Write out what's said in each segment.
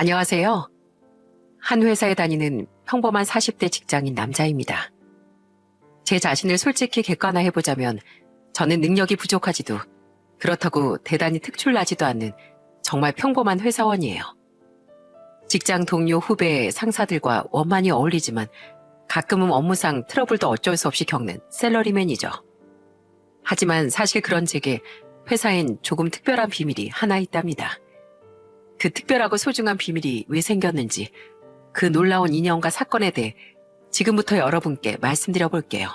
안녕하세요. 한 회사에 다니는 평범한 40대 직장인 남자입니다. 제 자신을 솔직히 객관화해보자면 저는 능력이 부족하지도 그렇다고 대단히 특출나지도 않는 정말 평범한 회사원이에요. 직장 동료, 후배, 상사들과 원만히 어울리지만 가끔은 업무상 트러블도 어쩔 수 없이 겪는 샐러리맨이죠. 하지만 사실 그런 제게 회사엔 조금 특별한 비밀이 하나 있답니다. 그 특별하고 소중한 비밀이 왜 생겼는지 그 놀라운 인연과 사건에 대해 지금부터 여러분께 말씀드려 볼게요.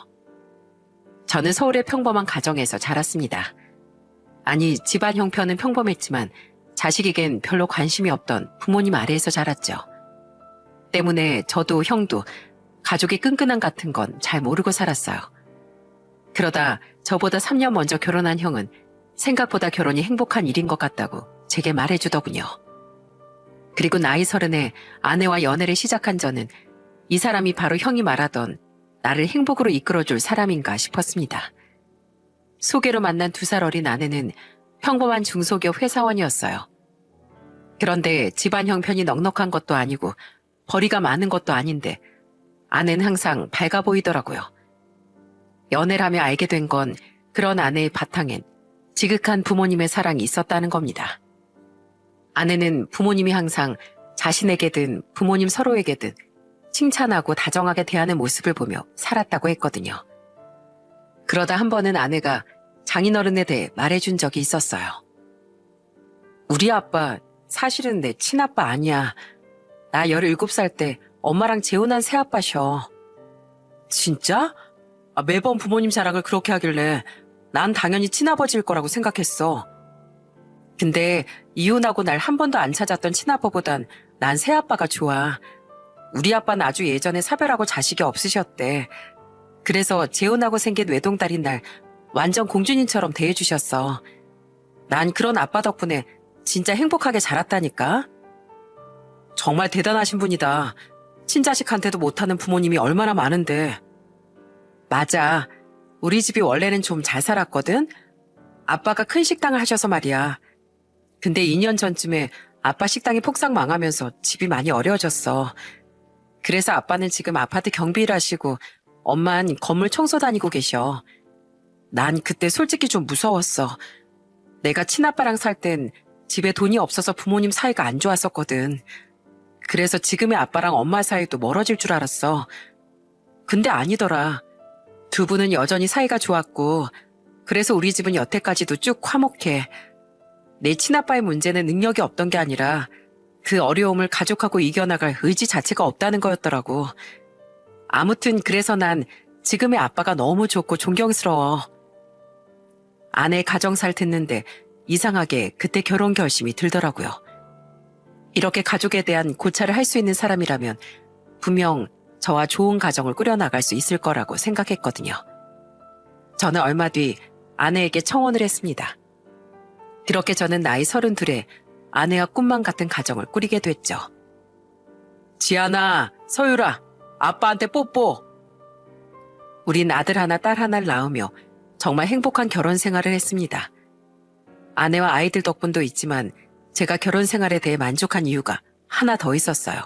저는 서울의 평범한 가정에서 자랐습니다. 아니, 집안 형편은 평범했지만 자식에겐 별로 관심이 없던 부모님 아래에서 자랐죠. 때문에 저도 형도 가족의 끈끈함 같은 건 잘 모르고 살았어요. 그러다 저보다 3년 먼저 결혼한 형은 생각보다 결혼이 행복한 일인 것 같다고 제게 말해주더군요. 그리고 나이 30에 아내와 연애를 시작한 저는 이 사람이 바로 형이 말하던 나를 행복으로 이끌어줄 사람인가 싶었습니다. 소개로 만난 2살 어린 아내는 평범한 중소기업 회사원이었어요. 그런데 집안 형편이 넉넉한 것도 아니고 벌이가 많은 것도 아닌데 아내는 항상 밝아 보이더라고요. 연애를 하며 알게 된 건 그런 아내의 바탕엔 지극한 부모님의 사랑이 있었다는 겁니다. 아내는 부모님이 항상 자신에게든 부모님 서로에게든 칭찬하고 다정하게 대하는 모습을 보며 살았다고 했거든요. 그러다 한 번은 아내가 장인어른에 대해 말해준 적이 있었어요. 우리 아빠 사실은 내 친아빠 아니야. 나 17살 때 엄마랑 재혼한 새아빠셔. 진짜? 매번 부모님 자랑을 그렇게 하길래 난 당연히 친아버지일 거라고 생각했어. 근데 이혼하고 날 한 번도 안 찾았던 친아빠보단 난 새아빠가 좋아. 우리 아빠는 아주 예전에 사별하고 자식이 없으셨대. 그래서 재혼하고 생긴 외동딸인 날 완전 공주님처럼 대해주셨어. 난 그런 아빠 덕분에 진짜 행복하게 자랐다니까. 정말 대단하신 분이다. 친자식한테도 못하는 부모님이 얼마나 많은데. 맞아. 우리 집이 원래는 좀 잘 살았거든. 아빠가 큰 식당을 하셔서 말이야. 근데 2년 전쯤에 아빠 식당이 폭삭 망하면서 집이 많이 어려워졌어. 그래서 아빠는 지금 아파트 경비 일하시고 엄만 건물 청소 다니고 계셔. 난 그때 솔직히 좀 무서웠어. 내가 친아빠랑 살 땐 집에 돈이 없어서 부모님 사이가 안 좋았었거든. 그래서 지금의 아빠랑 엄마 사이도 멀어질 줄 알았어. 근데 아니더라. 두 분은 여전히 사이가 좋았고 그래서 우리 집은 여태까지도 쭉 화목해. 내 친아빠의 문제는 능력이 없던 게 아니라 그 어려움을 가족하고 이겨나갈 의지 자체가 없다는 거였더라고. 아무튼 그래서 난 지금의 아빠가 너무 좋고 존경스러워. 아내 가정살 듣는데 이상하게 그때 결혼 결심이 들더라고요. 이렇게 가족에 대한 고찰을 할 수 있는 사람이라면 분명 저와 좋은 가정을 꾸려나갈 수 있을 거라고 생각했거든요. 저는 얼마 뒤 아내에게 청혼을 했습니다. 그렇게 저는 나이 32에 아내와 꿈만 같은 가정을 꾸리게 됐죠. 지아나, 서유라, 아빠한테 뽀뽀. 우린 아들 하나, 딸 하나를 낳으며 정말 행복한 결혼 생활을 했습니다. 아내와 아이들 덕분도 있지만 제가 결혼 생활에 대해 만족한 이유가 하나 더 있었어요.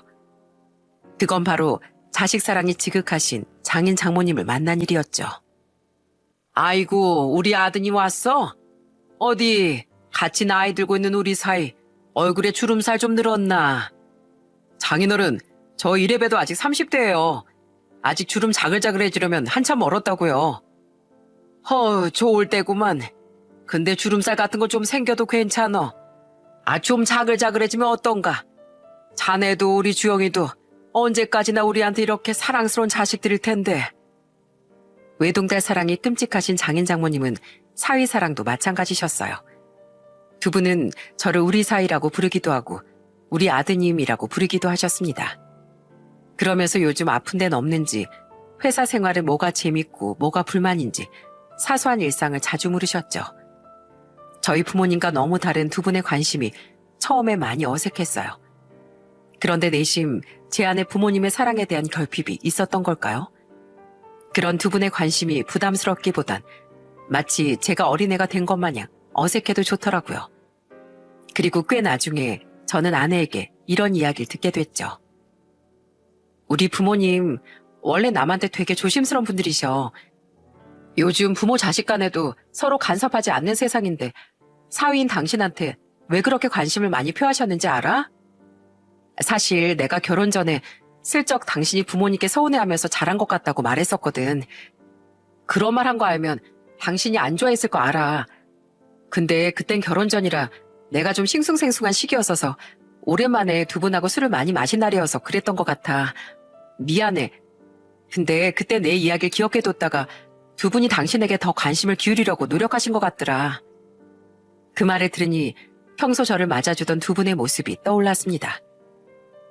그건 바로 자식 사랑이 지극하신 장인 장모님을 만난 일이었죠. 아이고, 우리 아드님 왔어? 어디 같이 나이 들고 있는 우리 사이 얼굴에 주름살 좀 늘었나? 장인어른, 저 이래봬도 아직 30대예요. 아직 주름 자글자글해지려면 한참 멀었다고요. 좋을 때구만. 근데 주름살 같은 거 좀 생겨도 괜찮어. 좀 자글자글해지면 어떤가? 자네도 우리 주영이도 언제까지나 우리한테 이렇게 사랑스러운 자식들일 텐데. 외동딸 사랑이 끔찍하신 장인 장모님은 사위 사랑도 마찬가지셨어요. 두 분은 저를 우리 사위라고 부르기도 하고 우리 아드님이라고 부르기도 하셨습니다. 그러면서 요즘 아픈 데는 없는지 회사 생활은 뭐가 재밌고 뭐가 불만인지 사소한 일상을 자주 물으셨죠. 저희 부모님과 너무 다른 두 분의 관심이 처음에 많이 어색했어요. 그런데 내심 제 안에 부모님의 사랑에 대한 결핍이 있었던 걸까요? 그런 두 분의 관심이 부담스럽기보단 마치 제가 어린애가 된 것 마냥 어색해도 좋더라고요. 그리고 꽤 나중에 저는 아내에게 이런 이야기를 듣게 됐죠. 우리 부모님 원래 남한테 되게 조심스러운 분들이셔. 요즘 부모 자식 간에도 서로 간섭하지 않는 세상인데 사위인 당신한테 왜 그렇게 관심을 많이 표하셨는지 알아? 사실 내가 결혼 전에 슬쩍 당신이 부모님께 서운해하면서 잘한 것 같다고 말했었거든. 그런 말 한 거 알면 당신이 안 좋아했을 거 알아. 근데 그땐 결혼 전이라 내가 좀 싱숭생숭한 시기였어서 오랜만에 두 분하고 술을 많이 마신 날이어서 그랬던 것 같아. 미안해. 근데 그때 내 이야기를 기억해뒀다가 두 분이 당신에게 더 관심을 기울이려고 노력하신 것 같더라. 그 말을 들으니 평소 저를 맞아주던 두 분의 모습이 떠올랐습니다.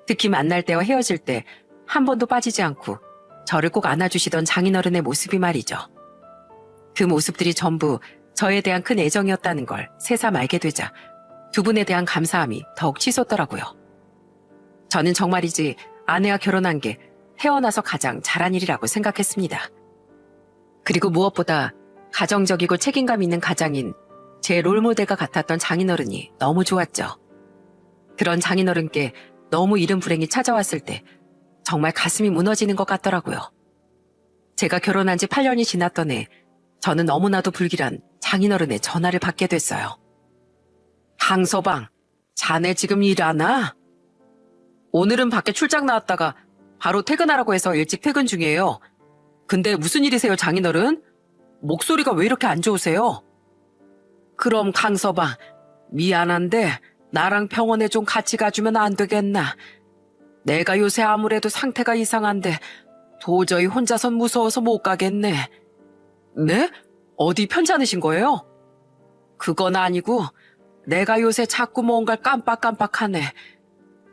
특히 만날 때와 헤어질 때 한 번도 빠지지 않고 저를 꼭 안아주시던 장인어른의 모습이 말이죠. 그 모습들이 전부 저에 대한 큰 애정이었다는 걸 새삼 알게 되자 두 분에 대한 감사함이 더욱 치솟더라고요. 저는 정말이지 아내와 결혼한 게 태어나서 가장 잘한 일이라고 생각했습니다. 그리고 무엇보다 가정적이고 책임감 있는 가장인 제 롤모델과 같았던 장인어른이 너무 좋았죠. 그런 장인어른께 너무 이른 불행이 찾아왔을 때 정말 가슴이 무너지는 것 같더라고요. 제가 결혼한 지 8년이 지났던 해 저는 너무나도 불길한 장인어른의 전화를 받게 됐어요. 강서방, 자네 지금 일하나? 오늘은 밖에 출장 나왔다가 바로 퇴근하라고 해서 일찍 퇴근 중이에요. 근데 무슨 일이세요, 장인어른? 목소리가 왜 이렇게 안 좋으세요? 그럼 강서방, 미안한데 나랑 병원에 좀 같이 가주면 안 되겠나? 내가 요새 아무래도 상태가 이상한데 도저히 혼자선 무서워서 못 가겠네. 네? 어디 편찮으신 거예요? 그건 아니고 내가 요새 자꾸 뭔가를 깜빡깜빡하네.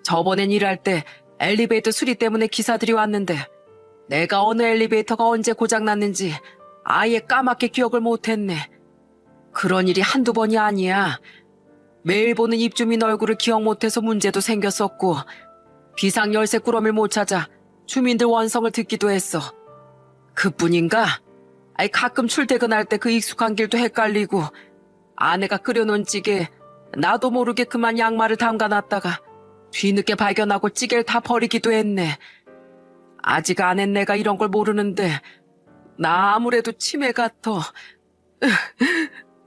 저번엔 일할 때 엘리베이터 수리 때문에 기사들이 왔는데 내가 어느 엘리베이터가 언제 고장났는지 아예 까맣게 기억을 못했네. 그런 일이 한두 번이 아니야. 매일 보는 입주민 얼굴을 기억 못해서 문제도 생겼었고 비상 열쇠 꾸러미를 못 찾아 주민들 원성을 듣기도 했어. 그뿐인가? 아이 가끔 출퇴근할 때 그 익숙한 길도 헷갈리고 아내가 끓여놓은 찌개에 나도 모르게 그만 양말을 담가놨다가 뒤늦게 발견하고 찌개를 다 버리기도 했네. 아직 아내가 이런 걸 모르는데 나 아무래도 치매 같아.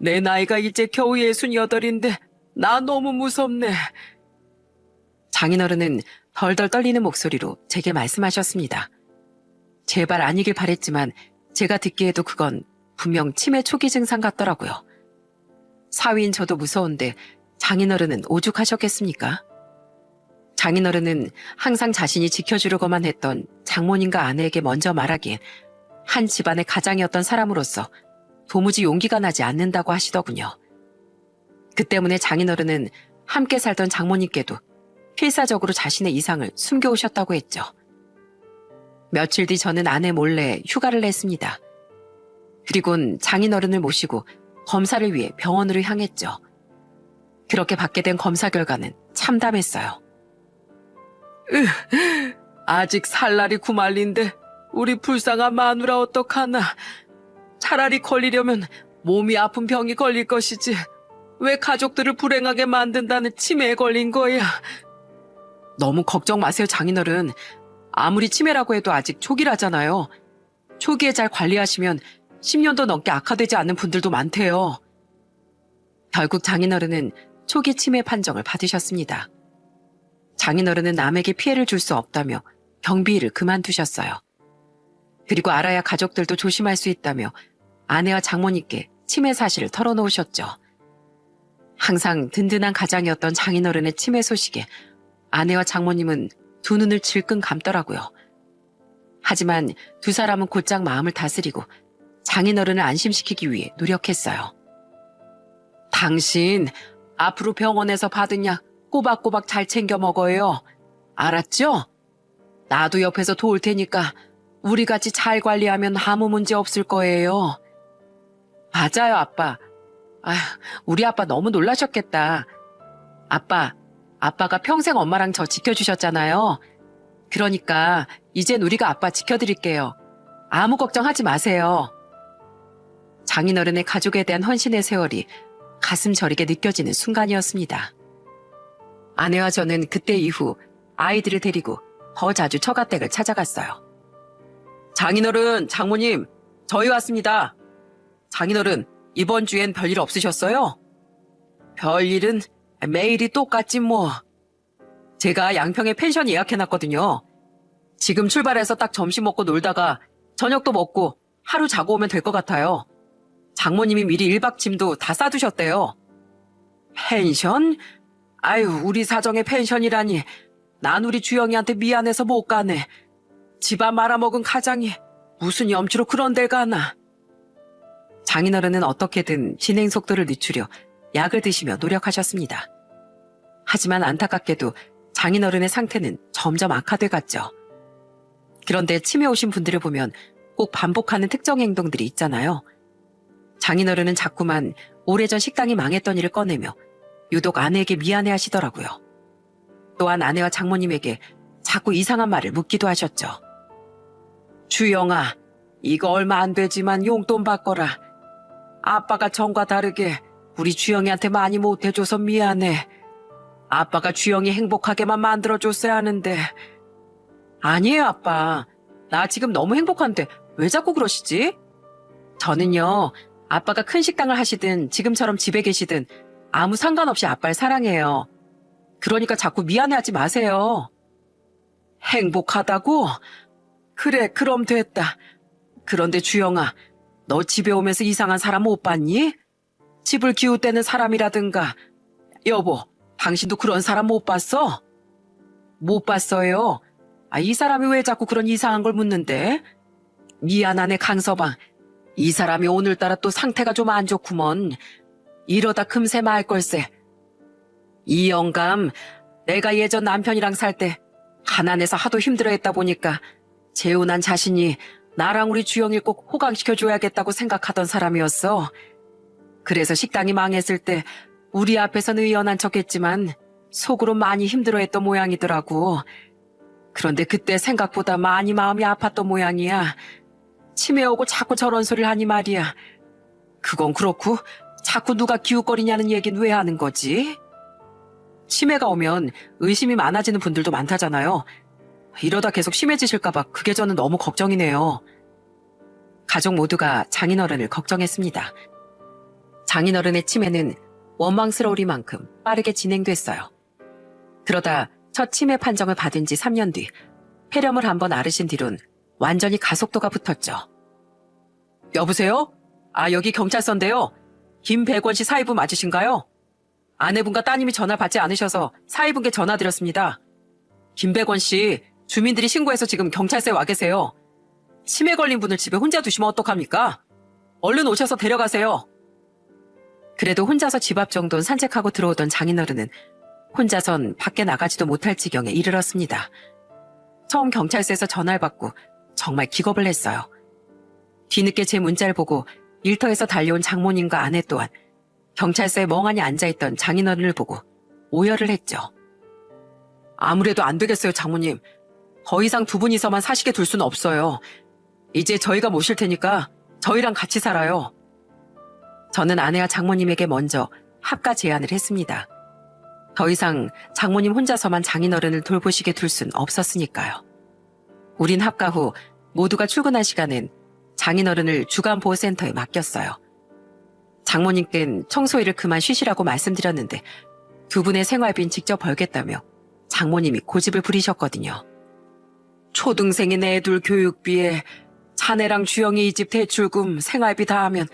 내 나이가 이제 겨우 68인데 나 너무 무섭네. 장인어른은 덜덜 떨리는 목소리로 제게 말씀하셨습니다. 제발 아니길 바랬지만 제가 듣기에도 그건 분명 치매 초기 증상 같더라고요. 사위인 저도 무서운데 장인어른은 오죽하셨겠습니까? 장인어른은 항상 자신이 지켜주려고만 했던 장모님과 아내에게 먼저 말하기엔 한 집안의 가장이었던 사람으로서 도무지 용기가 나지 않는다고 하시더군요. 그 때문에 장인어른은 함께 살던 장모님께도 필사적으로 자신의 이상을 숨겨오셨다고 했죠. 며칠 뒤 저는 아내 몰래 휴가를 냈습니다. 그리곤 장인어른을 모시고 검사를 위해 병원으로 향했죠. 그렇게 받게 된 검사 결과는 참담했어요. 아직 살 날이 구말린데 우리 불쌍한 마누라 어떡하나. 차라리 걸리려면 몸이 아픈 병이 걸릴 것이지 왜 가족들을 불행하게 만든다는 치매에 걸린 거야. 너무 걱정 마세요, 장인어른. 아무리 치매라고 해도 아직 초기라잖아요. 초기에 잘 관리하시면 10년도 넘게 악화되지 않는 분들도 많대요. 결국 장인어른은 초기 치매 판정을 받으셨습니다. 장인어른은 남에게 피해를 줄 수 없다며 경비 일을 그만두셨어요. 그리고 알아야 가족들도 조심할 수 있다며 아내와 장모님께 치매 사실을 털어놓으셨죠. 항상 든든한 가장이었던 장인어른의 치매 소식에 아내와 장모님은 두 눈을 질끈 감더라고요. 하지만 두 사람은 곧장 마음을 다스리고 장인어른을 안심시키기 위해 노력했어요. 당신 앞으로 병원에서 받은 약 꼬박꼬박 잘 챙겨 먹어요. 알았죠? 나도 옆에서 도울 테니까 우리 같이 잘 관리하면 아무 문제 없을 거예요. 맞아요, 아빠. 아휴, 우리 아빠 너무 놀라셨겠다. 아빠가 평생 엄마랑 저 지켜주셨잖아요. 그러니까 이젠 우리가 아빠 지켜드릴게요. 아무 걱정하지 마세요. 장인어른의 가족에 대한 헌신의 세월이 가슴 저리게 느껴지는 순간이었습니다. 아내와 저는 그때 이후 아이들을 데리고 더 자주 처가댁을 찾아갔어요. 장인어른, 장모님, 저희 왔습니다. 장인어른, 이번 주엔 별일 없으셨어요? 별일은 매일이 똑같지 뭐. 제가 양평에 펜션 예약해놨거든요. 지금 출발해서 딱 점심 먹고 놀다가 저녁도 먹고 하루 자고 오면 될 것 같아요. 장모님이 미리 1박 짐도 다 싸두셨대요. 펜션? 아유, 우리 사정에 펜션이라니. 난 우리 주영이한테 미안해서 못 가네. 집안 말아먹은 가장이 무슨 염치로 그런 데 가나. 장인어른은 어떻게든 진행 속도를 늦추려 약을 드시며 노력하셨습니다. 하지만 안타깝게도 장인어른의 상태는 점점 악화돼 갔죠. 그런데 치매 오신 분들을 보면 꼭 반복하는 특정 행동들이 있잖아요. 장인어른은 자꾸만 오래전 식당이 망했던 일을 꺼내며 유독 아내에게 미안해 하시더라고요. 또한 아내와 장모님에게 자꾸 이상한 말을 묻기도 하셨죠. 주영아, 이거 얼마 안 되지만 용돈 바꿔라. 아빠가 전과 다르게 우리 주영이한테 많이 못해줘서 미안해. 아빠가 주영이 행복하게만 만들어줬어야 하는데. 아니에요, 아빠. 나 지금 너무 행복한데 왜 자꾸 그러시지? 저는요, 아빠가 큰 식당을 하시든 지금처럼 집에 계시든 아무 상관없이 아빠를 사랑해요. 그러니까 자꾸 미안해하지 마세요. 행복하다고? 그래, 그럼 됐다. 그런데 주영아, 너 집에 오면서 이상한 사람 못 봤니? 집을 기웃대는 사람이라든가. 여보, 당신도 그런 사람 못 봤어? 못 봤어요. 이 사람이 왜 자꾸 그런 이상한 걸 묻는데? 미안하네, 강서방. 이 사람이 오늘따라 또 상태가 좀 안 좋구먼. 이러다 금세 말 걸세. 이 영감, 내가 예전 남편이랑 살 때 가난해서 하도 힘들어했다 보니까 재혼한 자신이 나랑 우리 주영이를 꼭 호강시켜줘야겠다고 생각하던 사람이었어. 그래서 식당이 망했을 때 우리 앞에서는 의연한 척했지만 속으로 많이 힘들어했던 모양이더라고. 그런데 그때 생각보다 많이 마음이 아팠던 모양이야. 치매 오고 자꾸 저런 소리를 하니 말이야. 그건 그렇고 자꾸 누가 기웃거리냐는 얘기는 왜 하는 거지? 치매가 오면 의심이 많아지는 분들도 많다잖아요. 이러다 계속 심해지실까봐 그게 저는 너무 걱정이네요. 가족 모두가 장인어른을 걱정했습니다. 장인어른의 치매는 원망스러우리만큼 빠르게 진행됐어요. 그러다 첫 치매 판정을 받은 지 3년 뒤 폐렴을 한번 앓으신 뒤론 완전히 가속도가 붙었죠. 여보세요? 여기 경찰서인데요. 김백원 씨 사위분 맞으신가요? 아내분과 따님이 전화 받지 않으셔서 사위분께 전화드렸습니다. 김백원 씨, 주민들이 신고해서 지금 경찰서에 와 계세요. 치매 걸린 분을 집에 혼자 두시면 어떡합니까? 얼른 오셔서 데려가세요. 그래도 혼자서 집 앞 정도는 산책하고 들어오던 장인어른은 혼자선 밖에 나가지도 못할 지경에 이르렀습니다. 처음 경찰서에서 전화를 받고 정말 기겁을 했어요. 뒤늦게 제 문자를 보고 일터에서 달려온 장모님과 아내 또한 경찰서에 멍하니 앉아있던 장인어른을 보고 오열을 했죠. 아무래도 안 되겠어요, 장모님. 더 이상 두 분이서만 사시게 둘 수는 없어요. 이제 저희가 모실 테니까 저희랑 같이 살아요. 저는 아내와 장모님에게 먼저 합가 제안을 했습니다. 더 이상 장모님 혼자서만 장인어른을 돌보시게 둘 순 없었으니까요. 우린 합가 후 모두가 출근할 시간엔 장인어른을 주간보호센터에 맡겼어요. 장모님께는 청소일을 그만 쉬시라고 말씀드렸는데 두 분의 생활비는 직접 벌겠다며 장모님이 고집을 부리셨거든요. 초등생인 애들 교육비에 자네랑 주영이 이 집 대출금 생활비 다 하면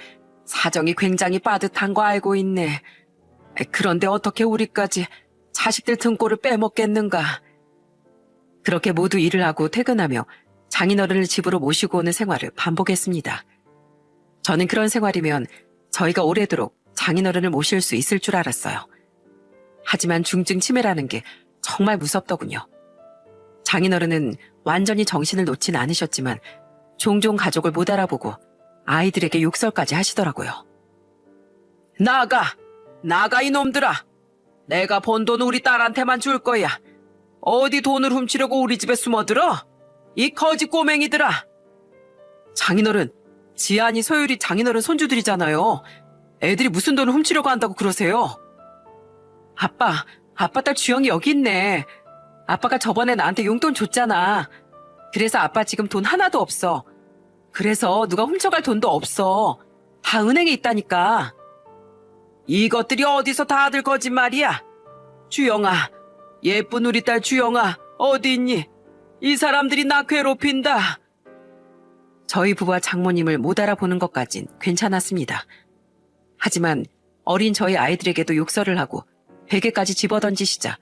사정이 굉장히 빠듯한 거 알고 있네. 그런데 어떻게 우리까지 자식들 등골을 빼먹겠는가. 그렇게 모두 일을 하고 퇴근하며 장인어른을 집으로 모시고 오는 생활을 반복했습니다. 저는 그런 생활이면 저희가 오래도록 장인어른을 모실 수 있을 줄 알았어요. 하지만 중증 치매라는 게 정말 무섭더군요. 장인어른은 완전히 정신을 놓진 않으셨지만 종종 가족을 못 알아보고 아이들에게 욕설까지 하시더라고요. 나가 이놈들아. 내가 번 돈 우리 딸한테만 줄 거야. 어디 돈을 훔치려고 우리 집에 숨어들어? 이 거지 꼬맹이들아. 장인어른, 지안이 소율이 장인어른 손주들이잖아요. 애들이 무슨 돈을 훔치려고 한다고 그러세요? 아빠, 아빠 딸 주영이 여기 있네. 아빠가 저번에 나한테 용돈 줬잖아. 그래서 아빠 지금 돈 하나도 없어. 그래서 누가 훔쳐갈 돈도 없어. 다 은행에 있다니까. 이것들이 어디서 다들 거짓말이야? 주영아, 예쁜 우리 딸 주영아, 어디 있니? 이 사람들이 나 괴롭힌다. 저희 부부와 장모님을 못 알아보는 것까진 괜찮았습니다. 하지만 어린 저희 아이들에게도 욕설을 하고 베개까지 집어던지시자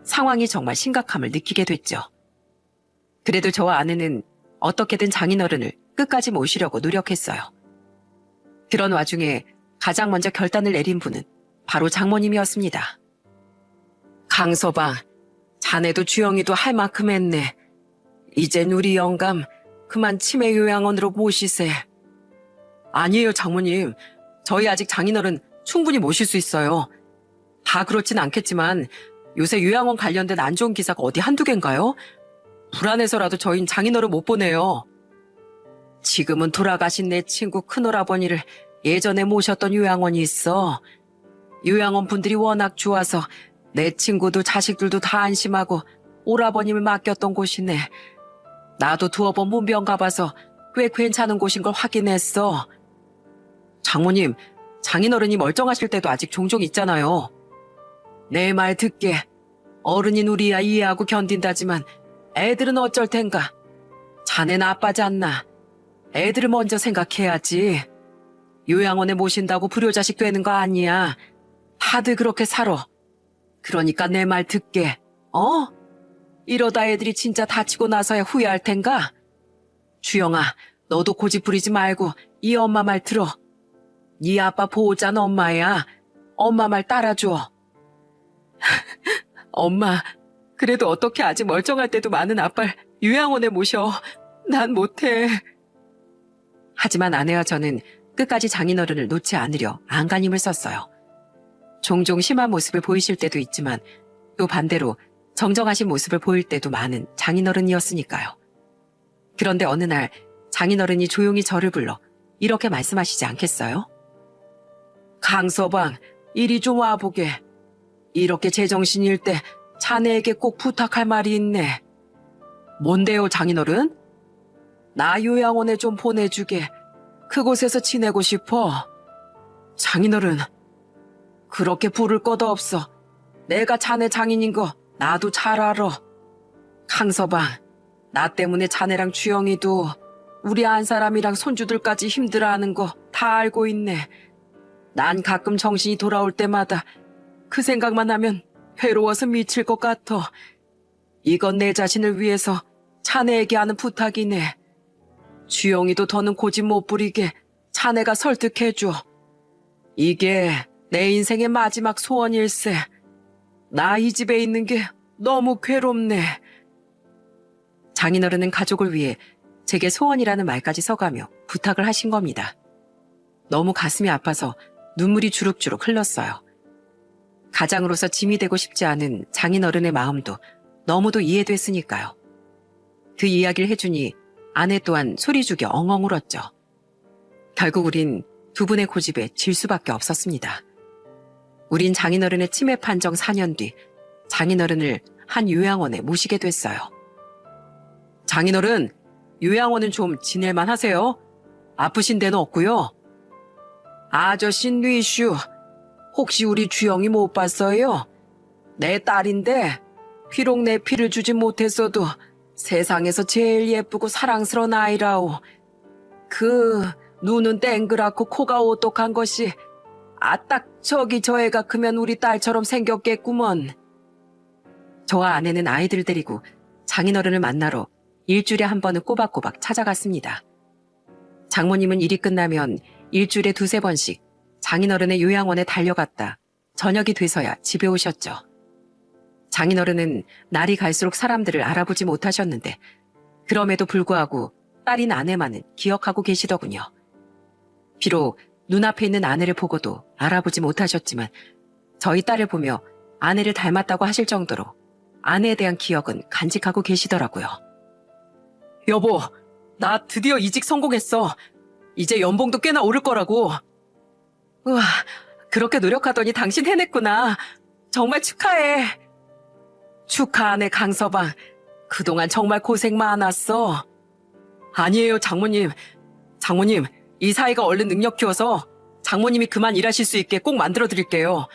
상황이 정말 심각함을 느끼게 됐죠. 그래도 저와 아내는 어떻게든 장인어른을 끝까지 모시려고 노력했어요. 그런 와중에 가장 먼저 결단을 내린 분은 바로 장모님이었습니다. 강서방, 자네도 주영이도 할 만큼 했네. 이젠 우리 영감 그만 치매 요양원으로 모시세. 아니에요, 장모님. 저희 아직 장인어른 충분히 모실 수 있어요. 다 그렇진 않겠지만 요새 요양원 관련된 안 좋은 기사가 어디 한두 개인가요? 불안해서라도 저흰 장인어른 못 보내요. 지금은 돌아가신 내 친구 큰오라버니를 예전에 모셨던 요양원이 있어. 요양원 분들이 워낙 좋아서 내 친구도 자식들도 다 안심하고 오라버님을 맡겼던 곳이네. 나도 두어 번 문병 가봐서 꽤 괜찮은 곳인 걸 확인했어. 장모님, 장인어른이 멀쩡하실 때도 아직 종종 있잖아요. 내 말 듣게. 어른인 우리야 이해하고 견딘다지만 애들은 어쩔 텐가. 자네는 아빠지 않나. 애들을 먼저 생각해야지. 요양원에 모신다고 불효자식 되는 거 아니야. 다들 그렇게 살아. 그러니까 내 말 듣게. 어? 이러다 애들이 진짜 다치고 나서야 후회할 텐가? 주영아, 너도 고집 부리지 말고 이 엄마 말 들어. 네 아빠 보호자는 엄마야. 엄마 말 따라줘. 엄마, 그래도 어떻게 아직 멀쩡할 때도 많은 아빠를 요양원에 모셔. 난 못해. 하지만 아내와 저는 끝까지 장인어른을 놓지 않으려 안간힘을 썼어요. 종종 심한 모습을 보이실 때도 있지만 또 반대로 정정하신 모습을 보일 때도 많은 장인어른이었으니까요. 그런데 어느 날 장인어른이 조용히 저를 불러 이렇게 말씀하시지 않겠어요? 강서방, 이리 좀 와보게. 이렇게 제정신일 때 자네에게 꼭 부탁할 말이 있네. 뭔데요, 장인어른? 나 요양원에 좀 보내주게. 그곳에서 지내고 싶어. 장인어른, 그렇게 부를 것도 없어. 내가 자네 장인인 거 나도 잘 알아. 강서방, 나 때문에 자네랑 주영이도 우리 안 사람이랑 손주들까지 힘들어하는 거 다 알고 있네. 난 가끔 정신이 돌아올 때마다 그 생각만 하면 괴로워서 미칠 것 같아. 이건 내 자신을 위해서 자네에게 하는 부탁이네. 주영이도 더는 고집 못 부리게 자네가 설득해줘. 이게 내 인생의 마지막 소원일세. 나 이 집에 있는 게 너무 괴롭네. 장인어른은 가족을 위해 제게 소원이라는 말까지 써가며 부탁을 하신 겁니다. 너무 가슴이 아파서 눈물이 주룩주룩 흘렀어요. 가장으로서 짐이 되고 싶지 않은 장인어른의 마음도 너무도 이해됐으니까요. 그 이야기를 해주니 아내 또한 소리 죽여 엉엉 울었죠. 결국 우린 두 분의 고집에 질 수밖에 없었습니다. 우린 장인어른의 치매 판정 4년 뒤 장인어른을 한 요양원에 모시게 됐어요. 장인어른, 요양원은 좀 지낼만 하세요? 아프신 데는 없고요. 아저씨 뉘슈, 혹시 우리 주영이 못 봤어요? 내 딸인데 비록 내 피를 주지 못했어도 세상에서 제일 예쁘고 사랑스러운 아이라오. 그 눈은 땡그랗고 코가 오똑한 것이 딱 저기 저 애가 크면 우리 딸처럼 생겼겠구먼. 저와 아내는 아이들을 데리고 장인어른을 만나러 일주일에 한 번은 꼬박꼬박 찾아갔습니다. 장모님은 일이 끝나면 일주일에 두세 번씩 장인어른의 요양원에 달려갔다 저녁이 돼서야 집에 오셨죠. 장인어른은 날이 갈수록 사람들을 알아보지 못하셨는데 그럼에도 불구하고 딸인 아내만은 기억하고 계시더군요. 비록 눈앞에 있는 아내를 보고도 알아보지 못하셨지만 저희 딸을 보며 아내를 닮았다고 하실 정도로 아내에 대한 기억은 간직하고 계시더라고요. 여보, 나 드디어 이직 성공했어. 이제 연봉도 꽤나 오를 거라고. 우와, 그렇게 노력하더니 당신 해냈구나. 정말 축하해. 축하하네, 강서방. 그동안 정말 고생 많았어. 아니에요, 장모님. 장모님, 이 사이가 얼른 능력 키워서 장모님이 그만 일하실 수 있게 꼭 만들어 드릴게요.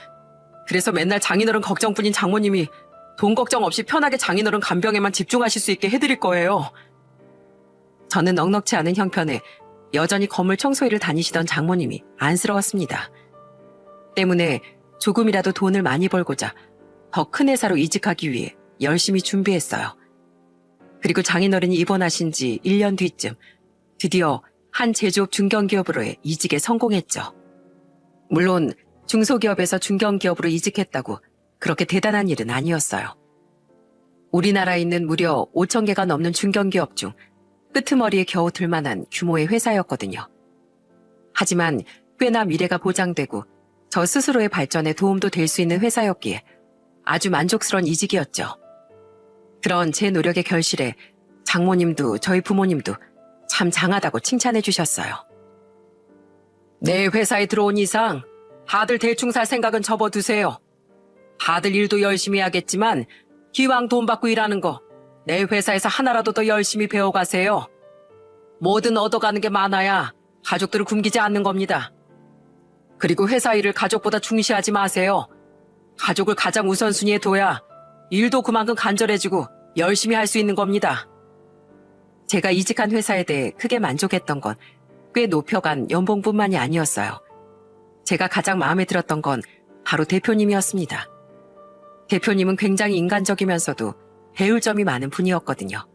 그래서 맨날 장인어른 걱정뿐인 장모님이 돈 걱정 없이 편하게 장인어른 간병에만 집중하실 수 있게 해드릴 거예요. 저는 넉넉지 않은 형편에 여전히 건물 청소일을 다니시던 장모님이 안쓰러웠습니다. 때문에 조금이라도 돈을 많이 벌고자 더 큰 회사로 이직하기 위해 열심히 준비했어요. 그리고 장인어른이 입원하신 지 1년 뒤쯤 드디어 한 제조업 중견기업으로의 이직에 성공했죠. 물론 중소기업에서 중견기업으로 이직했다고 그렇게 대단한 일은 아니었어요. 우리나라에 있는 무려 5천 개가 넘는 중견기업 중 끄트머리에 겨우 들만한 규모의 회사였거든요. 하지만 꽤나 미래가 보장되고 저 스스로의 발전에 도움도 될 수 있는 회사였기에 아주 만족스러운 이직이었죠. 그런 제 노력의 결실에 장모님도 저희 부모님도 참 장하다고 칭찬해 주셨어요. 내 회사에 들어온 이상 다들 대충 살 생각은 접어두세요. 다들 일도 열심히 하겠지만 기왕 돈 받고 일하는 거 내 회사에서 하나라도 더 열심히 배워가세요. 뭐든 얻어가는 게 많아야 가족들을 굶기지 않는 겁니다. 그리고 회사 일을 가족보다 중시하지 마세요. 가족을 가장 우선순위에 둬야 일도 그만큼 간절해지고 열심히 할 수 있는 겁니다. 제가 이직한 회사에 대해 크게 만족했던 건 꽤 높여간 연봉뿐만이 아니었어요. 제가 가장 마음에 들었던 건 바로 대표님이었습니다. 대표님은 굉장히 인간적이면서도 배울 점이 많은 분이었거든요.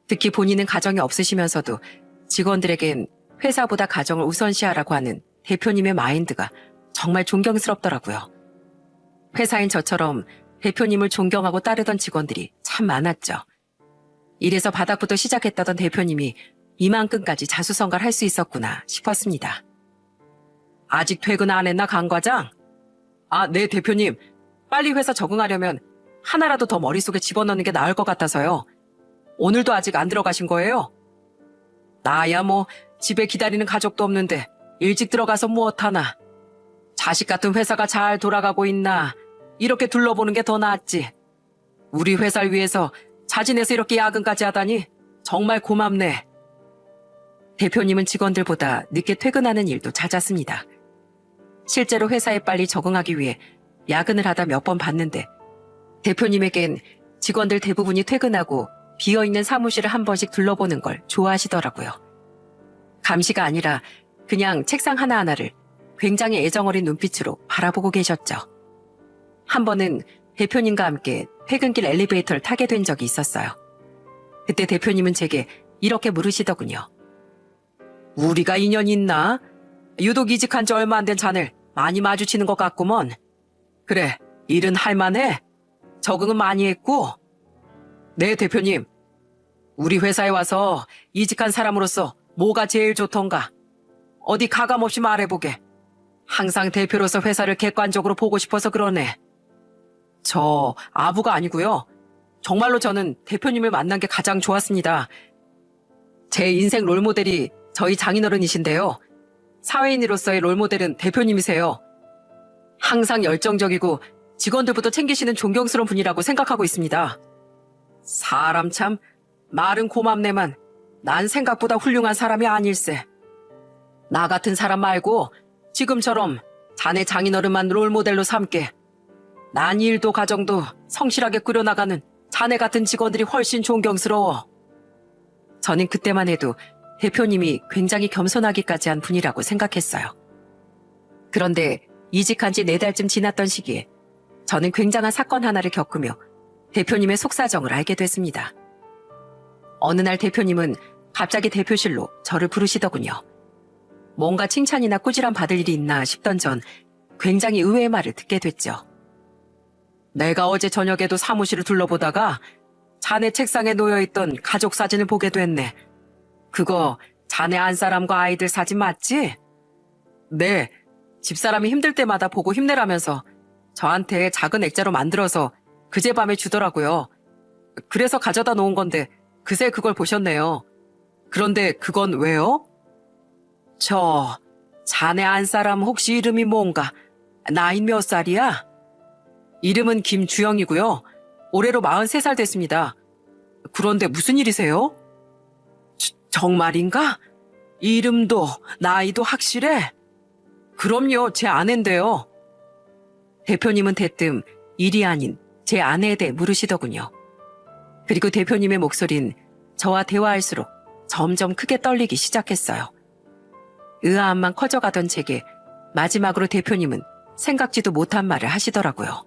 특히 본인은 가정이 없으시면서도 직원들에겐 회사보다 가정을 우선시하라고 하는 대표님의 마인드가 정말 존경스럽더라고요. 회사인 저처럼 대표님을 존경하고 따르던 직원들이 참 많았죠. 이래서 바닥부터 시작했다던 대표님이 이만큼까지 자수성가할 수 있었구나 싶었습니다. 아직 퇴근 안 했나, 강 과장? 아, 네, 대표님. 빨리 회사 적응하려면 하나라도 더 머릿속에 집어넣는 게 나을 것 같아서요. 오늘도 아직 안 들어가신 거예요? 나야 뭐 집에 기다리는 가족도 없는데 일찍 들어가서 무엇하나. 자식 같은 회사가 잘 돌아가고 있나 이렇게 둘러보는 게 더 낫지. 우리 회사를 위해서 자진해서 이렇게 야근까지 하다니 정말 고맙네. 대표님은 직원들보다 늦게 퇴근하는 일도 잦았습니다. 실제로 회사에 빨리 적응하기 위해 야근을 하다 몇 번 봤는데 대표님에겐 직원들 대부분이 퇴근하고 비어있는 사무실을 한 번씩 둘러보는 걸 좋아하시더라고요. 감시가 아니라 그냥 책상 하나하나를 굉장히 애정어린 눈빛으로 바라보고 계셨죠. 한 번은 대표님과 함께 퇴근길 엘리베이터를 타게 된 적이 있었어요. 그때 대표님은 제게 이렇게 물으시더군요. 우리가 인연이 있나? 유독 이직한 지 얼마 안 된 자네를 많이 마주치는 것 같구먼. 그래, 일은 할만해? 적응은 많이 했고? 네, 대표님. 우리 회사에 와서 이직한 사람으로서 뭐가 제일 좋던가? 어디 가감없이 말해보게. 항상 대표로서 회사를 객관적으로 보고 싶어서 그러네. 저 아부가 아니고요. 정말로 저는 대표님을 만난 게 가장 좋았습니다. 제 인생 롤모델이 저희 장인어른이신데요. 사회인으로서의 롤모델은 대표님이세요. 항상 열정적이고 직원들부터 챙기시는 존경스러운 분이라고 생각하고 있습니다. 사람 참 말은 고맙네만 난 생각보다 훌륭한 사람이 아닐세. 나 같은 사람 말고 지금처럼 자네 장인어른만 롤모델로 삼게. 난 일도 가정도 성실하게 꾸려나가는 자네 같은 직원들이 훨씬 존경스러워. 저는 그때만 해도 대표님이 굉장히 겸손하기까지 한 분이라고 생각했어요. 그런데 이직한 지 4달쯤 지났던 시기에 저는 굉장한 사건 하나를 겪으며 대표님의 속사정을 알게 됐습니다. 어느 날 대표님은 갑자기 대표실로 저를 부르시더군요. 뭔가 칭찬이나 꾸지람 받을 일이 있나 싶던 전 굉장히 의외의 말을 듣게 됐죠. 내가 어제 저녁에도 사무실을 둘러보다가 자네 책상에 놓여있던 가족 사진을 보게 됐네. 그거 자네 안사람과 아이들 사진 맞지? 네, 집사람이 힘들 때마다 보고 힘내라면서 저한테 작은 액자로 만들어서 그제밤에 주더라고요. 그래서 가져다 놓은 건데 그새 그걸 보셨네요. 그런데 그건 왜요? 자네 안사람 혹시 이름이 뭔가? 나이 몇 살이야? 이름은 김주영이고요. 올해로 43살 됐습니다. 그런데 무슨 일이세요? 정말인가? 이름도 나이도 확실해? 그럼요, 제 아내인데요. 대표님은 대뜸 일이 아닌 제 아내에 대해 물으시더군요. 그리고 대표님의 목소린 저와 대화할수록 점점 크게 떨리기 시작했어요. 의아함만 커져가던 제게 마지막으로 대표님은 생각지도 못한 말을 하시더라고요.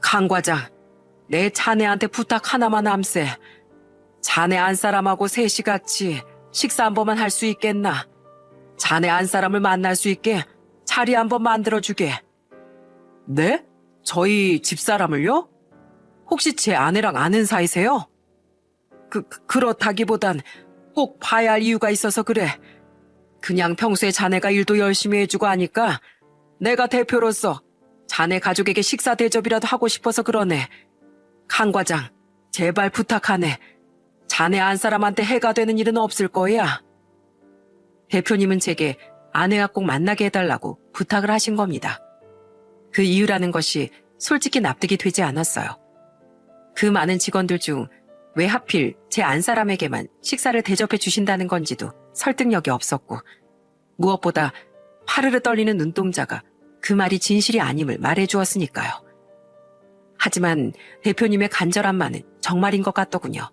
강 과장, 내 자네한테 부탁 하나만 함세. 자네 안 사람하고 셋이 같이 식사 한 번만 할 수 있겠나? 자네 안 사람을 만날 수 있게 자리 한 번 만들어주게. 네? 저희 집사람을요? 혹시 제 아내랑 아는 사이세요? 그렇다기보단 꼭 봐야 할 이유가 있어서 그래. 그냥 평소에 자네가 일도 열심히 해주고 하니까 내가 대표로서 자네 가족에게 식사 대접이라도 하고 싶어서 그러네. 강 과장, 제발 부탁하네. 자네 안 사람한테 해가 되는 일은 없을 거야. 대표님은 제게 아내와 꼭 만나게 해달라고 부탁을 하신 겁니다. 그 이유라는 것이 솔직히 납득이 되지 않았어요. 그 많은 직원들 중 왜 하필 제 안 사람에게만 식사를 대접해 주신다는 건지도 설득력이 없었고, 무엇보다 파르르 떨리는 눈동자가 그 말이 진실이 아님을 말해 주었으니까요. 하지만 대표님의 간절함만은 정말인 것 같더군요.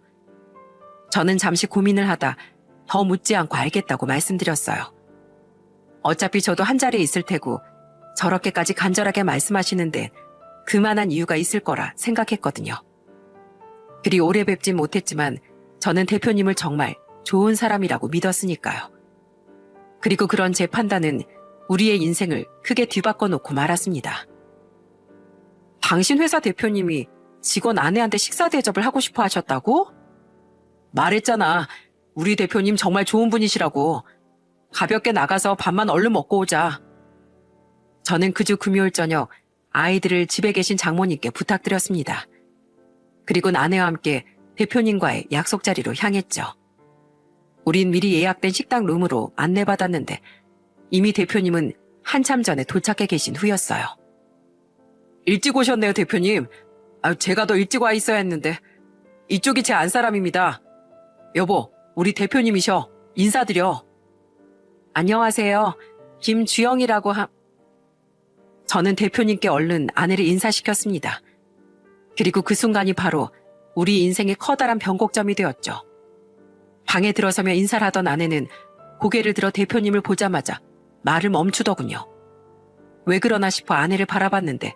저는 잠시 고민을 하다 더 묻지 않고 알겠다고 말씀드렸어요. 어차피 저도 한 자리에 있을 테고 저렇게까지 간절하게 말씀하시는데 그만한 이유가 있을 거라 생각했거든요. 그리 오래 뵙진 못했지만 저는 대표님을 정말 좋은 사람이라고 믿었으니까요. 그리고 그런 제 판단은 우리의 인생을 크게 뒤바꿔 놓고 말았습니다. 당신 회사 대표님이 직원 아내한테 식사 대접을 하고 싶어 하셨다고? 말했잖아. 우리 대표님 정말 좋은 분이시라고. 가볍게 나가서 밥만 얼른 먹고 오자. 저는 그 주 금요일 저녁 아이들을 집에 계신 장모님께 부탁드렸습니다. 그리고 아내와 함께 대표님과의 약속 자리로 향했죠. 우린 미리 예약된 식당 룸으로 안내받았는데 이미 대표님은 한참 전에 도착해 계신 후였어요. 일찍 오셨네요, 대표님. 제가 더 일찍 와 있어야 했는데. 이쪽이 제 안 사람입니다. 여보, 우리 대표님이셔. 인사드려. 안녕하세요. 김주영이라고 저는 대표님께 얼른 아내를 인사시켰습니다. 그리고 그 순간이 바로 우리 인생의 커다란 변곡점이 되었죠. 방에 들어서며 인사를 하던 아내는 고개를 들어 대표님을 보자마자 말을 멈추더군요. 왜 그러나 싶어 아내를 바라봤는데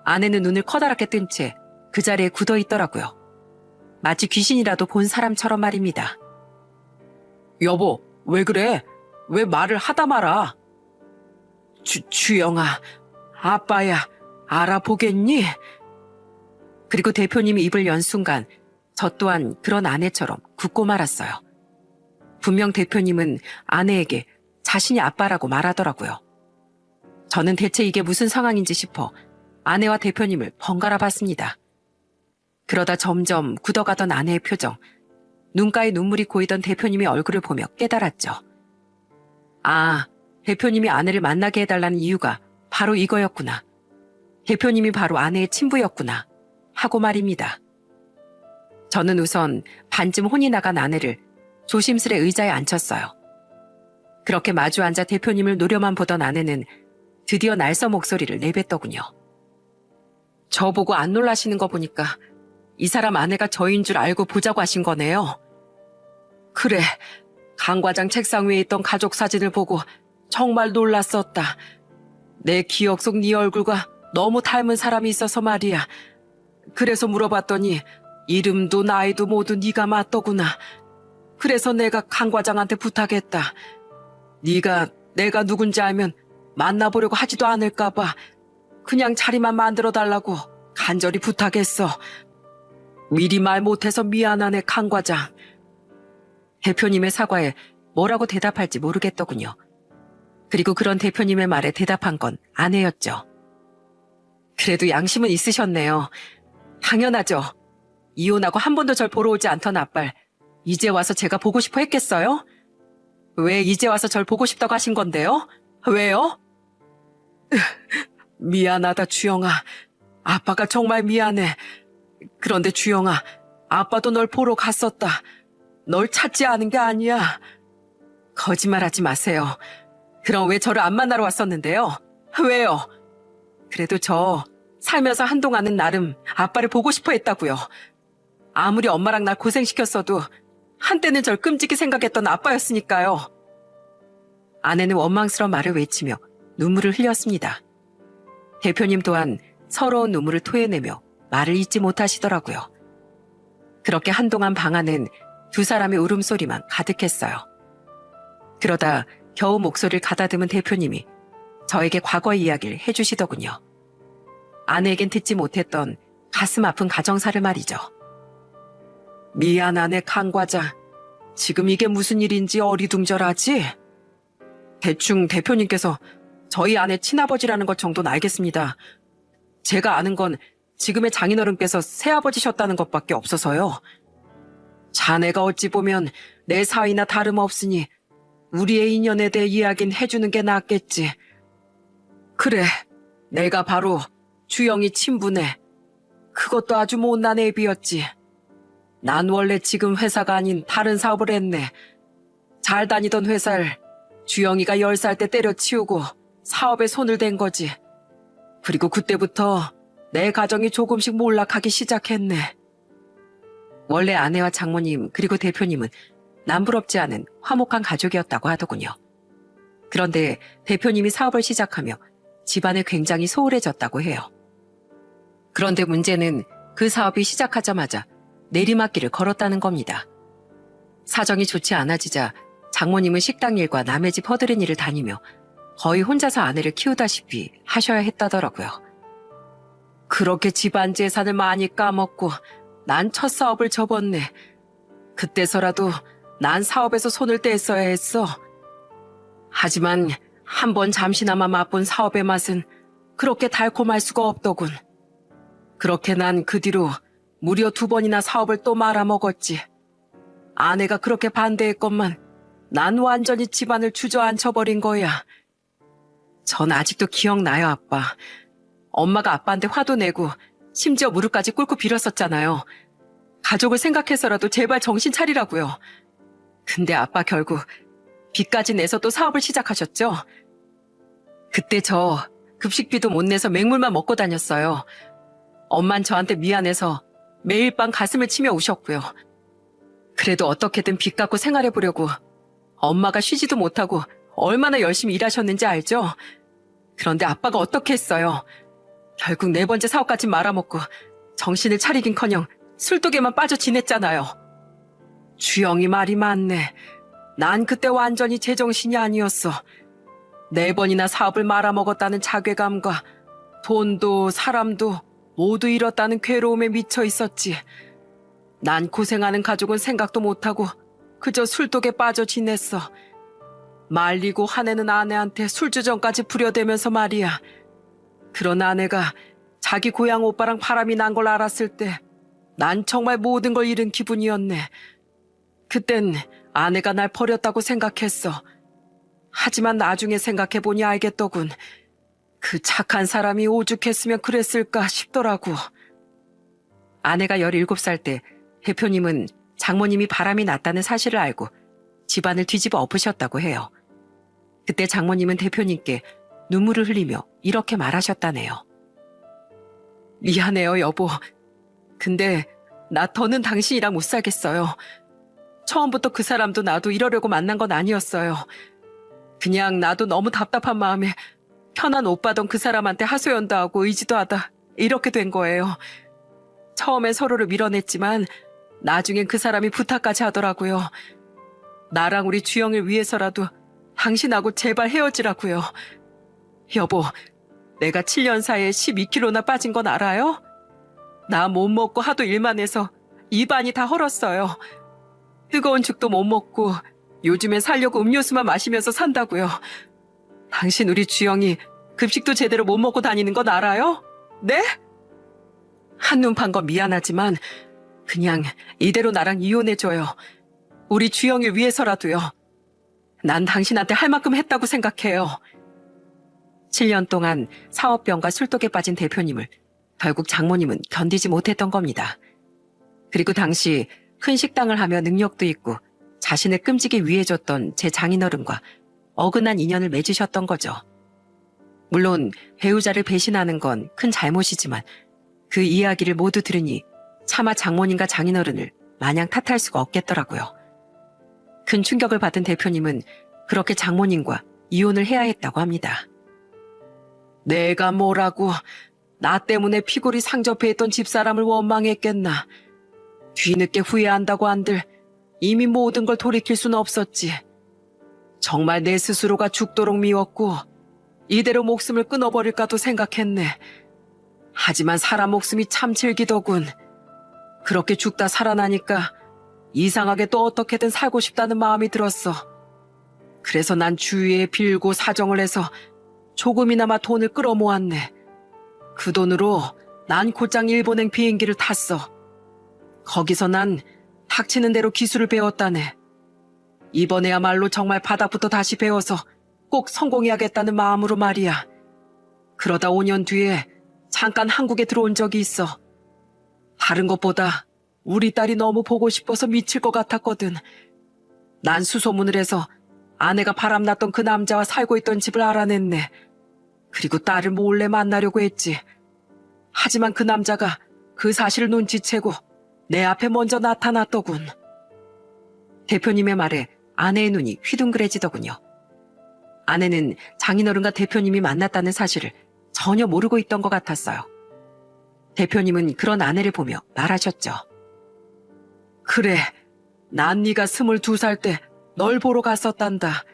아내는 눈을 커다랗게 뜬 채 그 자리에 굳어 있더라고요. 마치 귀신이라도 본 사람처럼 말입니다. 여보, 왜 그래? 왜 말을 하다 말아? 주영아, 아빠야, 알아보겠니? 그리고 대표님이 입을 연 순간 저 또한 그런 아내처럼 굳고 말았어요. 분명 대표님은 아내에게 자신이 아빠라고 말하더라고요. 저는 대체 이게 무슨 상황인지 싶어 아내와 대표님을 번갈아 봤습니다. 그러다 점점 굳어가던 아내의 표정, 눈가에 눈물이 고이던 대표님의 얼굴을 보며 깨달았죠. 아, 대표님이 아내를 만나게 해달라는 이유가 바로 이거였구나. 대표님이 바로 아내의 친부였구나. 하고 말입니다. 저는 우선 반쯤 혼이 나간 아내를 조심스레 의자에 앉혔어요. 그렇게 마주 앉아 대표님을 노려만 보던 아내는 드디어 날서 목소리를 내뱉더군요. 저보고 안 놀라시는 거 보니까 이 사람 아내가 저인 줄 알고 보자고 하신 거네요. 그래, 강 과장 책상 위에 있던 가족 사진을 보고 정말 놀랐었다. 내 기억 속 네 얼굴과 너무 닮은 사람이 있어서 말이야. 그래서 물어봤더니 이름도 나이도 모두 네가 맞더구나. 그래서 내가 강 과장한테 부탁했다. 네가 내가 누군지 알면 만나보려고 하지도 않을까 봐 그냥 자리만 만들어달라고 간절히 부탁했어. 미리 말 못해서 미안하네, 강 과장. 대표님의 사과에 뭐라고 대답할지 모르겠더군요. 그리고 그런 대표님의 말에 대답한 건 아내였죠. 그래도 양심은 있으셨네요. 당연하죠. 이혼하고 한 번도 절 보러 오지 않던 아빠를 이제 와서 제가 보고 싶어 했겠어요? 왜 이제 와서 절 보고 싶다고 하신 건데요? 왜요? 미안하다, 주영아. 아빠가 정말 미안해. 그런데 주영아, 아빠도 널 보러 갔었다. 널 찾지 않은 게 아니야. 거짓말하지 마세요. 그럼 왜 저를 안 만나러 왔었는데요? 왜요? 그래도 저 살면서 한동안은 나름 아빠를 보고 싶어 했다고요. 아무리 엄마랑 날 고생시켰어도 한때는 절 끔찍히 생각했던 아빠였으니까요. 아내는 원망스러운 말을 외치며 눈물을 흘렸습니다. 대표님 또한 서러운 눈물을 토해내며 말을 잇지 못하시더라고요. 그렇게 한동안 방 안은 두 사람의 울음소리만 가득했어요. 그러다 겨우 목소리를 가다듬은 대표님이 저에게 과거의 이야기를 해주시더군요. 아내에겐 듣지 못했던 가슴 아픈 가정사를 말이죠. 미안하네, 강 과장. 지금 이게 무슨 일인지 어리둥절하지? 대충 대표님께서 저희 아내 친아버지라는 것 정도는 알겠습니다. 제가 아는 건 지금의 장인어른께서 새아버지셨다는 것밖에 없어서요. 자네가 어찌 보면 내 사위나 다름없으니 우리의 인연에 대해 이야기는 해주는 게 낫겠지. 그래, 내가 바로 주영이 친부네. 그것도 아주 못난 애비였지. 난 원래 지금 회사가 아닌 다른 사업을 했네. 잘 다니던 회사를 주영이가 10살 때 때려치우고 사업에 손을 댄 거지. 그리고 그때부터 내 가정이 조금씩 몰락하기 시작했네. 원래 아내와 장모님 그리고 대표님은 남부럽지 않은 화목한 가족이었다고 하더군요. 그런데 대표님이 사업을 시작하며 집안이 굉장히 소홀해졌다고 해요. 그런데 문제는 그 사업이 시작하자마자 내리막길을 걸었다는 겁니다. 사정이 좋지 않아지자 장모님은 식당 일과 남의 집 허드렛 일을 다니며 거의 혼자서 아내를 키우다시피 하셔야 했다더라고요. 그렇게 집안 재산을 많이 까먹고 난 첫 사업을 접었네. 그때서라도 난 사업에서 손을 뗐어야 했어. 하지만 한번 잠시나마 맛본 사업의 맛은 그렇게 달콤할 수가 없더군. 그렇게 난 그 뒤로 무려 2번이나 사업을 또 말아먹었지. 아내가 그렇게 반대했건만 난 완전히 집안을 주저앉혀버린 거야. 전 아직도 기억나요, 아빠. 엄마가 아빠한테 화도 내고 심지어 무릎까지 꿇고 빌었었잖아요. 가족을 생각해서라도 제발 정신 차리라고요. 근데 아빠 결국 빚까지 내서 또 사업을 시작하셨죠? 그때 저 급식비도 못 내서 맹물만 먹고 다녔어요. 엄만 저한테 미안해서 매일 밤 가슴을 치며 우셨고요. 그래도 어떻게든 빚 갚고 생활해보려고 엄마가 쉬지도 못하고 얼마나 열심히 일하셨는지 알죠? 그런데 아빠가 어떻게 했어요? 결국 4번째 사업까지 말아먹고 정신을 차리긴커녕 술독에만 빠져 지냈잖아요. 주영이 말이 많네. 난 그때 완전히 제정신이 아니었어. 4번이나 사업을 말아먹었다는 자괴감과 돈도 사람도 모두 잃었다는 괴로움에 미쳐 있었지. 난 고생하는 가족은 생각도 못하고 그저 술독에 빠져 지냈어. 말리고 화내는 아내한테 술주정까지 부려대면서 말이야. 그런 아내가 자기 고향 오빠랑 바람이 난 걸 알았을 때 난 정말 모든 걸 잃은 기분이었네. 그땐 아내가 날 버렸다고 생각했어. 하지만 나중에 생각해보니 알겠더군. 그 착한 사람이 오죽했으면 그랬을까 싶더라고. 아내가 17살 때 대표님은 장모님이 바람이 났다는 사실을 알고 집안을 뒤집어 엎으셨다고 해요. 그때 장모님은 대표님께 눈물을 흘리며 이렇게 말하셨다네요. 미안해요, 여보. 근데 나 더는 당신이랑 못 살겠어요. 처음부터 그 사람도 나도 이러려고 만난 건 아니었어요. 그냥 나도 너무 답답한 마음에 편한 오빠던 그 사람한테 하소연도 하고 의지도 하다 이렇게 된 거예요. 처음엔 서로를 밀어냈지만 나중엔 그 사람이 부탁까지 하더라고요. 나랑 우리 주영을 위해서라도 당신하고 제발 헤어지라고요. 여보, 내가 7년 사이에 12kg나 빠진 건 알아요? 나 못 먹고 하도 일만 해서 입안이 다 헐었어요. 뜨거운 죽도 못 먹고 요즘엔 살려고 음료수만 마시면서 산다고요. 당신 우리 주영이 급식도 제대로 못 먹고 다니는 건 알아요? 네? 한눈 판 건 미안하지만 그냥 이대로 나랑 이혼해줘요. 우리 주영을 위해서라도요. 난 당신한테 할 만큼 했다고 생각해요. 7년 동안 사업병과 술독에 빠진 대표님을 결국 장모님은 견디지 못했던 겁니다. 그리고 당시 큰 식당을 하며 능력도 있고 자신을 끔찍이 위해줬던 제 장인어른과 어긋난 인연을 맺으셨던 거죠. 물론 배우자를 배신하는 건 큰 잘못이지만 그 이야기를 모두 들으니 차마 장모님과 장인어른을 마냥 탓할 수가 없겠더라고요. 큰 충격을 받은 대표님은 그렇게 장모님과 이혼을 해야 했다고 합니다. 내가 뭐라고 나 때문에 피골이 상접해 있던 집사람을 원망했겠나. 뒤늦게 후회한다고 한들 이미 모든 걸 돌이킬 수는 없었지. 정말 내 스스로가 죽도록 미웠고 이대로 목숨을 끊어버릴까도 생각했네. 하지만 사람 목숨이 참 질기더군. 그렇게 죽다 살아나니까 이상하게 또 어떻게든 살고 싶다는 마음이 들었어. 그래서 난 주위에 빌고 사정을 해서 조금이나마 돈을 끌어모았네. 그 돈으로 난 곧장 일본행 비행기를 탔어. 거기서 난 닥치는 대로 기술을 배웠다네. 이번에야말로 정말 바닥부터 다시 배워서 꼭 성공해야겠다는 마음으로 말이야. 그러다 5년 뒤에 잠깐 한국에 들어온 적이 있어. 다른 것보다 우리 딸이 너무 보고 싶어서 미칠 것 같았거든. 난 수소문을 해서 아내가 바람났던 그 남자와 살고 있던 집을 알아냈네. 그리고 딸을 몰래 만나려고 했지. 하지만 그 남자가 그 사실을 눈치채고 내 앞에 먼저 나타났더군. 대표님의 말에 아내의 눈이 휘둥그레지더군요. 아내는 장인어른과 대표님이 만났다는 사실을 전혀 모르고 있던 것 같았어요. 대표님은 그런 아내를 보며 말하셨죠. 그래, 난 네가 22살 때 널 보러 갔었단다.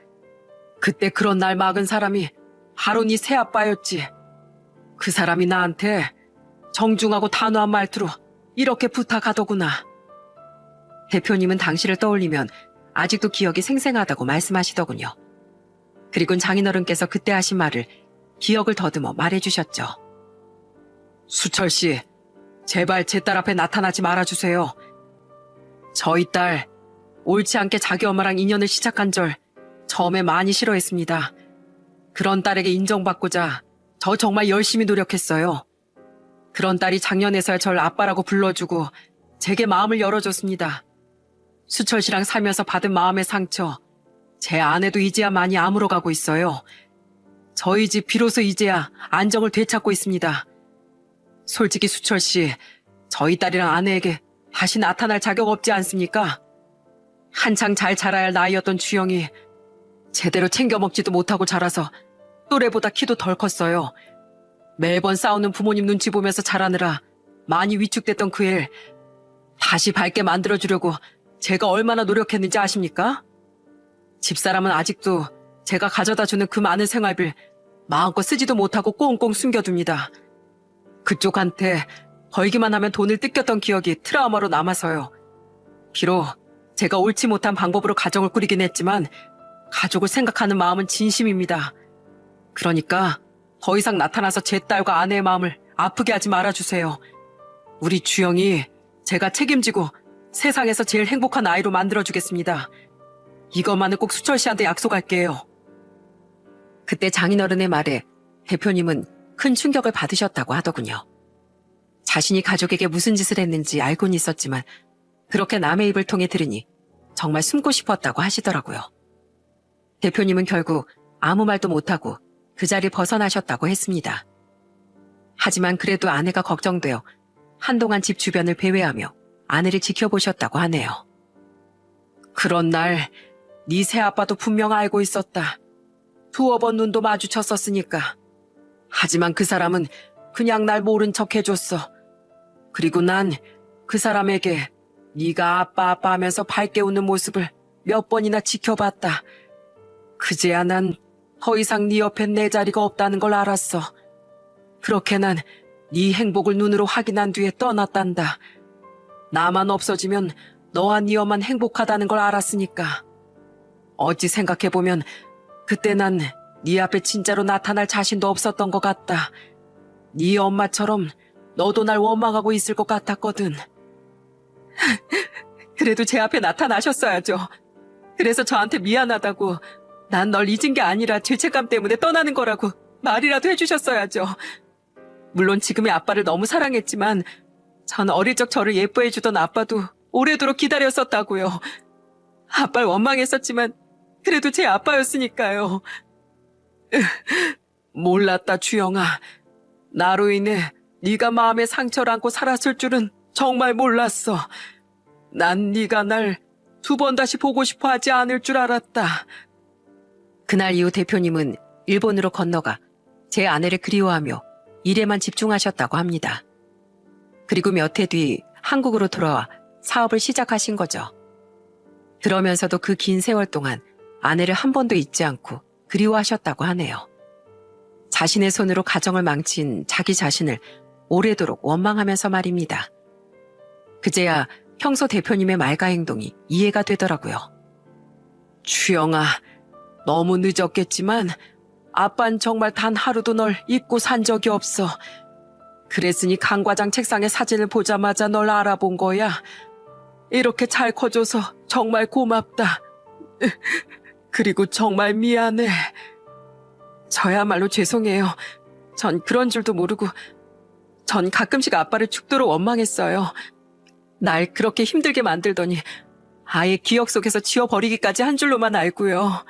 그때 그런 날 막은 사람이 바로 네 새아빠였지. 그 사람이 나한테 정중하고 단호한 말투로 이렇게 부탁하더구나. 대표님은 당시를 떠올리면 아직도 기억이 생생하다고 말씀하시더군요. 그리곤 장인어른께서 그때 하신 말을 기억을 더듬어 말해주셨죠. 수철 씨, 제발 제 딸 앞에 나타나지 말아주세요. 저희 딸 옳지 않게 자기 엄마랑 인연을 시작한 절 처음에 많이 싫어했습니다. 그런 딸에게 인정받고자 저 정말 열심히 노력했어요. 그런 딸이 작년에서야 절 아빠라고 불러주고 제게 마음을 열어줬습니다. 수철 씨랑 살면서 받은 마음의 상처, 제 아내도 이제야 많이 아물어가고 있어요. 저희 집 비로소 이제야 안정을 되찾고 있습니다. 솔직히 수철 씨, 저희 딸이랑 아내에게 다시 나타날 자격 없지 않습니까? 한창 잘 자라야 할 나이였던 주영이 제대로 챙겨 먹지도 못하고 자라서 또래보다 키도 덜 컸어요. 매번 싸우는 부모님 눈치 보면서 자라느라 많이 위축됐던 그 애 다시 밝게 만들어주려고 제가 얼마나 노력했는지 아십니까? 집사람은 아직도 제가 가져다주는 그 많은 생활비를 마음껏 쓰지도 못하고 꽁꽁 숨겨둡니다. 그쪽한테 벌기만 하면 돈을 뜯겼던 기억이 트라우마로 남아서요. 비록 제가 옳지 못한 방법으로 가정을 꾸리긴 했지만 가족을 생각하는 마음은 진심입니다. 그러니까 더 이상 나타나서 제 딸과 아내의 마음을 아프게 하지 말아주세요. 우리 주영이 제가 책임지고 세상에서 제일 행복한 아이로 만들어주겠습니다. 이것만은 꼭 수철 씨한테 약속할게요. 그때 장인어른의 말에 대표님은 큰 충격을 받으셨다고 하더군요. 자신이 가족에게 무슨 짓을 했는지 알고는 있었지만 그렇게 남의 입을 통해 들으니 정말 숨고 싶었다고 하시더라고요. 대표님은 결국 아무 말도 못하고 그 자리 벗어나셨다고 했습니다. 하지만 그래도 아내가 걱정되어 한동안 집 주변을 배회하며 아내를 지켜보셨다고 하네요. 그런 날 네 새아빠도 분명 알고 있었다. 두어 번 눈도 마주쳤었으니까. 하지만 그 사람은 그냥 날 모른 척 해줬어. 그리고 난 그 사람에게 네가 아빠 아빠 하면서 밝게 웃는 모습을 몇 번이나 지켜봤다. 그제야 난 더 이상 네 옆엔 내 자리가 없다는 걸 알았어. 그렇게 난 네 행복을 눈으로 확인한 뒤에 떠났단다. 나만 없어지면 너와 네 엄만 행복하다는 걸 알았으니까. 어찌 생각해보면 그때 난 네 앞에 진짜로 나타날 자신도 없었던 것 같다. 네 엄마처럼 너도 날 원망하고 있을 것 같았거든. 그래도 제 앞에 나타나셨어야죠. 그래서 저한테 미안하다고, 난 널 잊은 게 아니라 죄책감 때문에 떠나는 거라고 말이라도 해주셨어야죠. 물론 지금의 아빠를 너무 사랑했지만 전 어릴 적 저를 예뻐해주던 아빠도 오래도록 기다렸었다고요. 아빠를 원망했었지만 그래도 제 아빠였으니까요. 몰랐다, 주영아. 나로 인해 네가 마음에 상처를 안고 살았을 줄은 정말 몰랐어. 난 네가 날 두 번 다시 보고 싶어 하지 않을 줄 알았다. 그날 이후 대표님은 일본으로 건너가 제 아내를 그리워하며 일에만 집중하셨다고 합니다. 그리고 몇 해 뒤 한국으로 돌아와 사업을 시작하신 거죠. 그러면서도 그 긴 세월 동안 아내를 한 번도 잊지 않고 그리워하셨다고 하네요. 자신의 손으로 가정을 망친 자기 자신을 오래도록 원망하면서 말입니다. 그제야 평소 대표님의 말과 행동이 이해가 되더라고요. 주영아, 너무 늦었겠지만 아빤 정말 단 하루도 널 잊고 산 적이 없어. 그랬으니 강 과장 책상에 사진을 보자마자 널 알아본 거야. 이렇게 잘 커줘서 정말 고맙다. 그리고 정말 미안해. 저야말로 죄송해요. 전 그런 줄도 모르고 전 가끔씩 아빠를 죽도록 원망했어요. 날 그렇게 힘들게 만들더니 아예 기억 속에서 지워버리기까지 한 줄로만 알고요.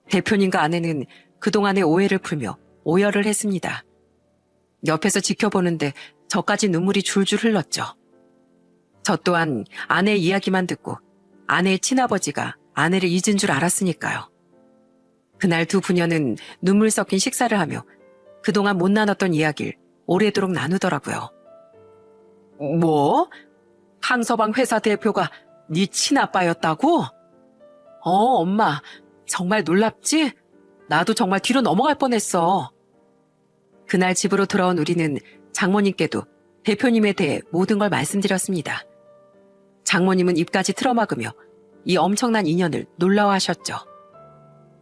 대표님과 아내는 그동안의 오해를 풀며 오열을 했습니다. 옆에서 지켜보는데 저까지 눈물이 줄줄 흘렀죠. 저 또한 아내의 이야기만 듣고 아내의 친아버지가 아내를 잊은 줄 알았으니까요. 그날 두 부녀는 눈물 섞인 식사를 하며 그동안 못 나눴던 이야기를 오래도록 나누더라고요. 뭐? 항서방 회사 대표가 네 친아빠였다고? 엄마, 정말 놀랍지? 나도 정말 뒤로 넘어갈 뻔했어. 그날 집으로 돌아온 우리는 장모님께도 대표님에 대해 모든 걸 말씀드렸습니다. 장모님은 입까지 틀어막으며 이 엄청난 인연을 놀라워하셨죠.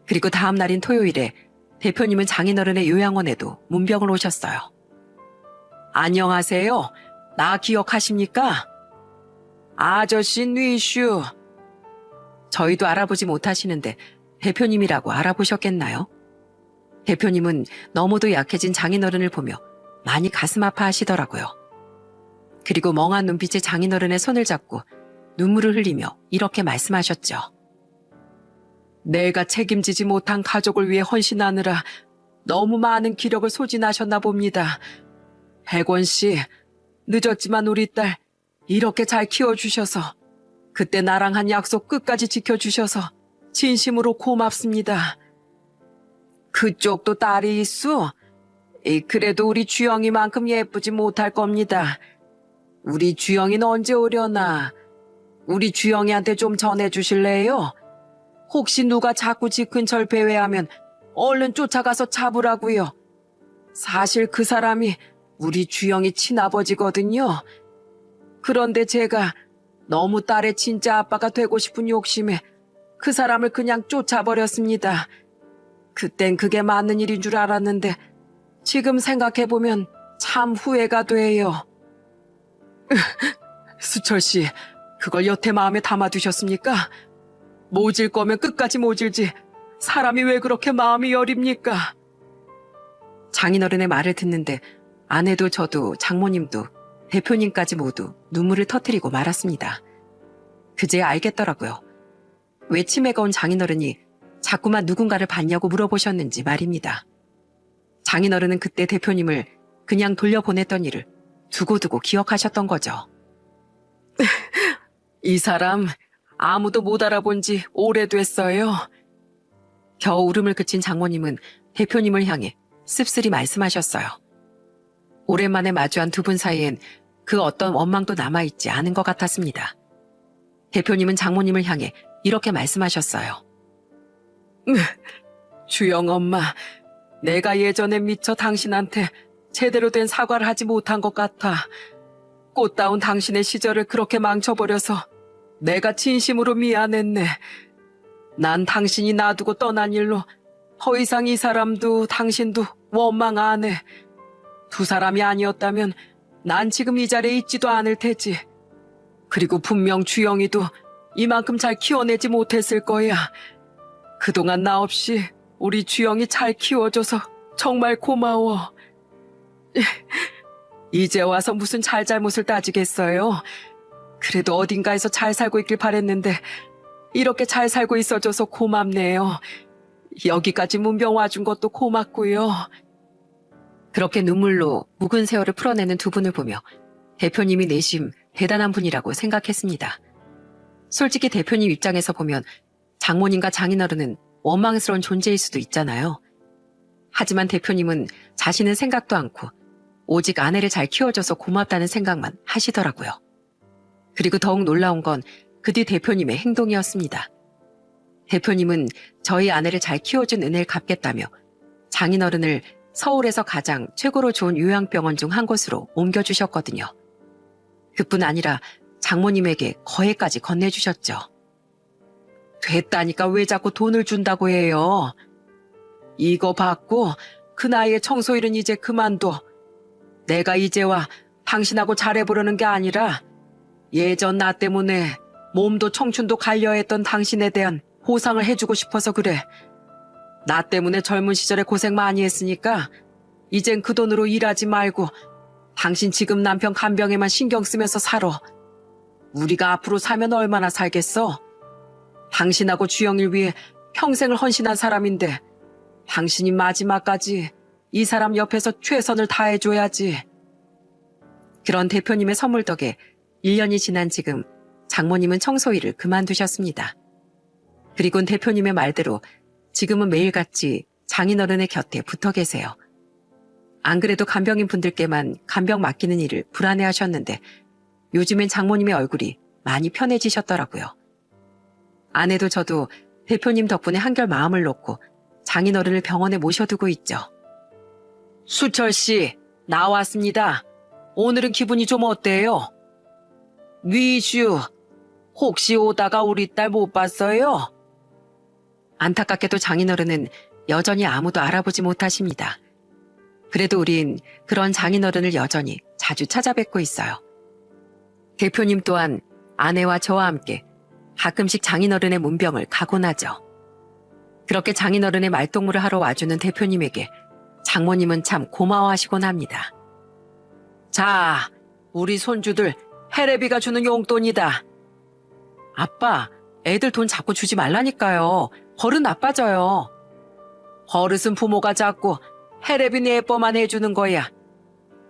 그리고 다음 날인 토요일에 대표님은 장인어른의 요양원에도 문병을 오셨어요. 안녕하세요. 나 기억하십니까? 아저씨 뉘슈. 저희도 알아보지 못하시는데 대표님이라고 알아보셨겠나요? 대표님은 너무도 약해진 장인어른을 보며 많이 가슴 아파하시더라고요. 그리고 멍한 눈빛의 장인어른의 손을 잡고 눈물을 흘리며 이렇게 말씀하셨죠. 내가 책임지지 못한 가족을 위해 헌신하느라 너무 많은 기력을 소진하셨나 봅니다. 백원 씨, 늦었지만 우리 딸 이렇게 잘 키워주셔서 그때 나랑 한 약속 끝까지 지켜주셔서 진심으로 고맙습니다. 그쪽도 딸이 있어? 그래도 우리 주영이만큼 예쁘지 못할 겁니다. 우리 주영이는 언제 오려나? 우리 주영이한테 좀 전해주실래요? 혹시 누가 자꾸 집 근처를 배회하면 얼른 쫓아가서 잡으라고요. 사실 그 사람이 우리 주영이 친아버지거든요. 그런데 제가 너무 딸의 진짜 아빠가 되고 싶은 욕심에 그 사람을 그냥 쫓아버렸습니다. 그땐 그게 맞는 일인 줄 알았는데 지금 생각해보면 참 후회가 돼요. 수철 씨, 그걸 여태 마음에 담아두셨습니까? 모질 거면 끝까지 모질지 사람이 왜 그렇게 마음이 여립니까? 장인어른의 말을 듣는데 아내도 저도 장모님도 대표님까지 모두 눈물을 터뜨리고 말았습니다. 그제야 알겠더라고요. 왜 치매가 온 장인어른이 자꾸만 누군가를 봤냐고 물어보셨는지 말입니다. 장인어른은 그때 대표님을 그냥 돌려보냈던 일을 두고두고 기억하셨던 거죠. 이 사람 아무도 못 알아본 지 오래됐어요. 겨우 울음을 그친 장모님은 대표님을 향해 씁쓸히 말씀하셨어요. 오랜만에 마주한 두 분 사이엔 그 어떤 원망도 남아있지 않은 것 같았습니다. 대표님은 장모님을 향해 이렇게 말씀하셨어요. 주영 엄마, 내가 예전에 미처 당신한테 제대로 된 사과를 하지 못한 것 같아. 꽃다운 당신의 시절을 그렇게 망쳐버려서 내가 진심으로 미안했네. 난 당신이 놔두고 떠난 일로 더 이상 이 사람도 당신도 원망 안 해. 두 사람이 아니었다면 난 지금 이 자리에 있지도 않을 테지. 그리고 분명 주영이도 이만큼 잘 키워내지 못했을 거야. 그동안 나 없이 우리 주영이 잘 키워줘서 정말 고마워. 이제 와서 무슨 잘잘못을 따지겠어요. 그래도 어딘가에서 잘 살고 있길 바랬는데 이렇게 잘 살고 있어줘서 고맙네요. 여기까지 문병 와준 것도 고맙고요. 그렇게 눈물로 묵은 세월을 풀어내는 두 분을 보며 대표님이 내심 대단한 분이라고 생각했습니다. 솔직히 대표님 입장에서 보면 장모님과 장인어른은 원망스러운 존재일 수도 있잖아요. 하지만 대표님은 자신은 생각도 않고 오직 아내를 잘 키워줘서 고맙다는 생각만 하시더라고요. 그리고 더욱 놀라운 건 그 뒤 대표님의 행동이었습니다. 대표님은 저희 아내를 잘 키워준 은혜를 갚겠다며 장인어른을 서울에서 가장 최고로 좋은 요양병원 중 한 곳으로 옮겨주셨거든요. 그뿐 아니라 장모님에게 거해까지 건네주셨죠. 됐다니까 왜 자꾸 돈을 준다고 해요. 이거 받고 그 나이에 청소일은 이제 그만둬. 내가 이제와 당신하고 잘해보려는 게 아니라 예전 나 때문에 몸도 청춘도 갈려했던 당신에 대한 보상을 해주고 싶어서 그래. 나 때문에 젊은 시절에 고생 많이 했으니까 이젠 그 돈으로 일하지 말고 당신 지금 남편 간병에만 신경 쓰면서 살아. 우리가 앞으로 살면 얼마나 살겠어? 당신하고 주영일 위해 평생을 헌신한 사람인데 당신이 마지막까지 이 사람 옆에서 최선을 다해줘야지. 그런 대표님의 선물 덕에 1년이 지난 지금 장모님은 청소일을 그만두셨습니다. 그리곤 대표님의 말대로 지금은 매일같이 장인어른의 곁에 붙어 계세요. 안 그래도 간병인 분들께만 간병 맡기는 일을 불안해하셨는데 요즘엔 장모님의 얼굴이 많이 편해지셨더라고요. 아내도 저도 대표님 덕분에 한결 마음을 놓고 장인어른을 병원에 모셔두고 있죠. 수철 씨, 나왔습니다. 오늘은 기분이 좀 어때요? 위슈, 혹시 오다가 우리 딸 못 봤어요? 안타깝게도 장인어른은 여전히 아무도 알아보지 못하십니다. 그래도 우린 그런 장인어른을 여전히 자주 찾아뵙고 있어요. 대표님 또한 아내와 저와 함께 가끔씩 장인어른의 문병을 가곤 하죠. 그렇게 장인어른의 말동무를 하러 와주는 대표님에게 장모님은 참 고마워하시곤 합니다. 자, 우리 손주들 해레비가 주는 용돈이다. 아빠, 애들 돈 자꾸 주지 말라니까요. 버릇 나빠져요. 버릇은 부모가 잡고 해레비는 예뻐만 해주는 거야.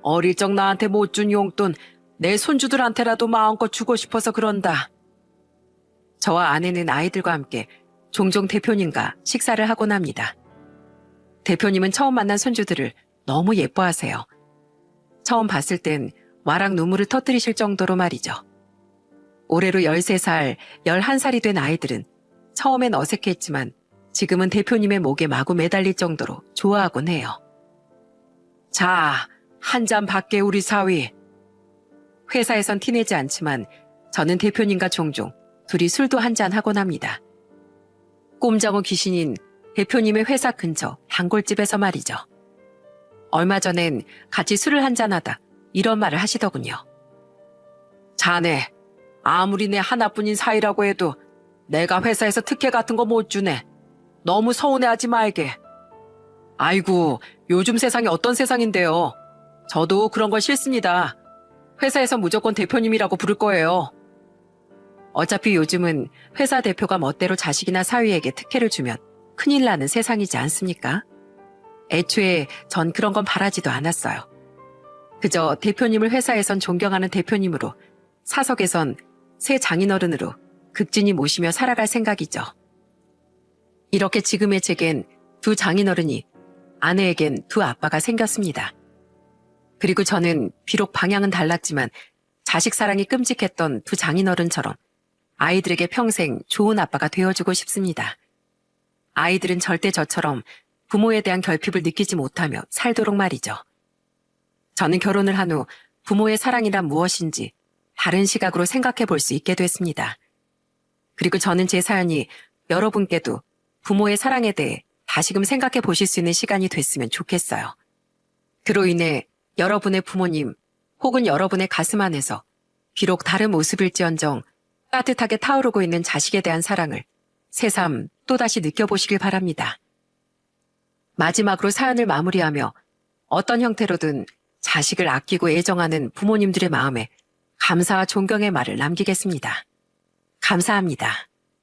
어릴 적 나한테 못 준 용돈 내 손주들한테라도 마음껏 주고 싶어서 그런다. 저와 아내는 아이들과 함께 종종 대표님과 식사를 하곤 합니다. 대표님은 처음 만난 손주들을 너무 예뻐하세요. 처음 봤을 땐 와락 눈물을 터뜨리실 정도로 말이죠. 올해로 13살, 11살이 된 아이들은 처음엔 어색했지만 지금은 대표님의 목에 마구 매달릴 정도로 좋아하곤 해요. 자, 한 잔 받게 우리 사위. 회사에선 티내지 않지만 저는 대표님과 종종 둘이 술도 한 잔 하곤 합니다. 꼼장어 귀신인 대표님의 회사 근처 단골집에서 말이죠. 얼마 전엔 같이 술을 한잔하다 이런 말을 하시더군요. 자네, 아무리 내 하나뿐인 사이라고 해도 내가 회사에서 특혜 같은 거 못 주네. 너무 서운해하지 말게. 아이고, 요즘 세상이 어떤 세상인데요. 저도 그런 건 싫습니다. 회사에서 무조건 대표님이라고 부를 거예요. 어차피 요즘은 회사 대표가 멋대로 자식이나 사위에게 특혜를 주면 큰일 나는 세상이지 않습니까? 애초에 전 그런 건 바라지도 않았어요. 그저 대표님을 회사에선 존경하는 대표님으로 사석에선 새 장인어른으로 극진히 모시며 살아갈 생각이죠. 이렇게 지금의 제겐 두 장인어른이, 아내에겐 두 아빠가 생겼습니다. 그리고 저는 비록 방향은 달랐지만 자식 사랑이 끔찍했던 두 장인어른처럼 아이들에게 평생 좋은 아빠가 되어주고 싶습니다. 아이들은 절대 저처럼 부모에 대한 결핍을 느끼지 못하며 살도록 말이죠. 저는 결혼을 한 후 부모의 사랑이란 무엇인지 다른 시각으로 생각해 볼 수 있게 됐습니다. 그리고 저는 제 사연이 여러분께도 부모의 사랑에 대해 다시금 생각해 보실 수 있는 시간이 됐으면 좋겠어요. 그로 인해 여러분의 부모님 혹은 여러분의 가슴 안에서 비록 다른 모습일지언정 따뜻하게 타오르고 있는 자식에 대한 사랑을 새삼 또다시 느껴보시길 바랍니다. 마지막으로 사연을 마무리하며 어떤 형태로든 자식을 아끼고 애정하는 부모님들의 마음에 감사와 존경의 말을 남기겠습니다. 감사합니다.